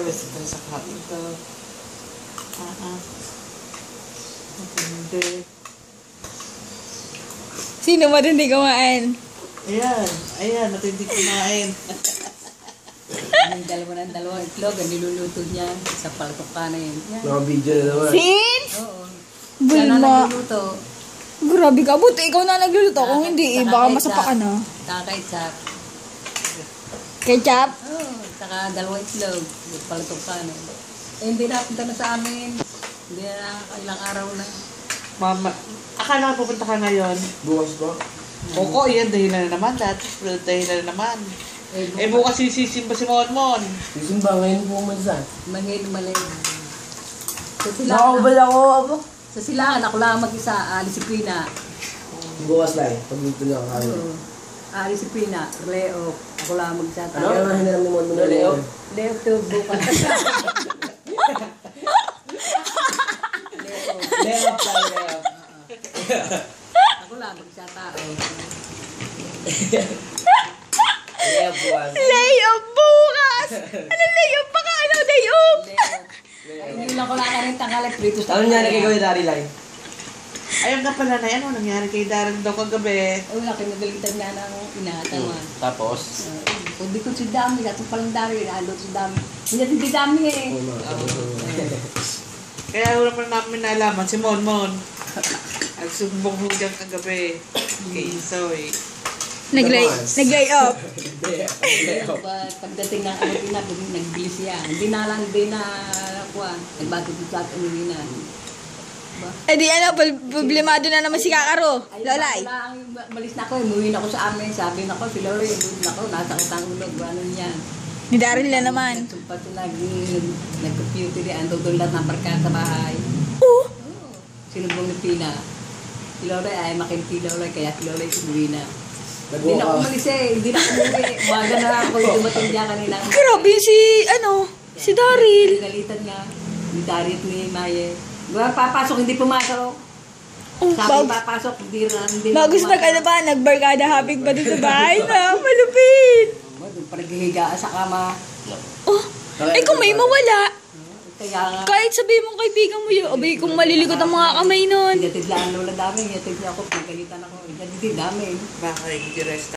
Ito sa kain ko. Hindi. Sino matindi kumain? Ayan. Ayan, matindi kumain. Yung dalawang itlog, ang niluluto niya sa paltok kanin. Mga video na naman. Since? Oo. Siya na Bulma. nagluluto. Grabe ka. Buti ikaw na nagluluto. Kung hindi, baka masapa ka na. Kakaitzap. Ketchup? Oo. Saka dalawang itlog. Yung paltok kanin. Eh, hindi na punta na sa amin. Hindi na ilang araw na. Mama, akala ko pupunta ka ngayon. Bukas ba? Oo, yan, dahilan na naman. Dahilan na naman. Eh, bukas sisisimba si Monmon. Sisimba ngayon pumunta. Mangin, malay. Sa sila, Nakakabal ako, abo. sa sila, ako lang mag-isa, disiplina. Bukas lang, pagluto na kakain. Oo. Disiplina, Leo. Ako lang mag-isa. Ano? Kaya nga hinaram ni Mon mo na Leo. Leo to bukas. Leo pa, Leo. Ako lang mag-isa tao. Leo buwan. Layup bukas! Ano layup? Baka ano layup? Hindi lang ko lang rin tangalit prito sa Ano nangyari kay Gawin Dari Lai? Ayun nga pala na yan, ano nangyari kay Darren daw kagabi? Wala, kinagalitan nga ng inatawan. Tapos? Hindi ko si Dami, at palang Dami, naalot si Dami. Hindi Dami eh. Kaya wala pa namin nalaman si Monmon. Nagsumbong hanggang kagabi kay Isoy. Nag-lay up. Pagdating ng nagbilis siya. Hindi na kuha. Nagbato dito at umuwi na. Eh di ano, problemado na naman si Kakaro. Lolay. Malis na ako, umuwi na ako sa amin. Sabi na ko, si Lolo, umuwi na ako, nasa kitang ulog. Ano yan? Ni Daryl na naman. Sumpa sila, nag-computer yan. Doon lahat ng barkada sa bahay. Oo. Sinumbong ni Pina. Si Lolo ay makinti Lolo, kaya si Lolo umuwi na. Hindi na ako umalis eh. Hindi na ako umuwi. Umaga na ako dumating niya kanina. Grabe si Daryl. Galitan nga. Ni Daryl at ni Maye. Papasok, hindi pumasok. Sabi papasok, hindi na. Bagus nagbarkada hapig pa dun sa bahay na. Malupit. Doon pa naghihigaan sa kama. Oh, eh kung may mawala. Kaya nga. Kahit sabihin mong kaibigan mo yun, abay kung malilikot ang mga kamay nun. Igatid lang ang lola dami. Igatid niya ako. Nagalitan ako. Igatid dami. Baka hindi rest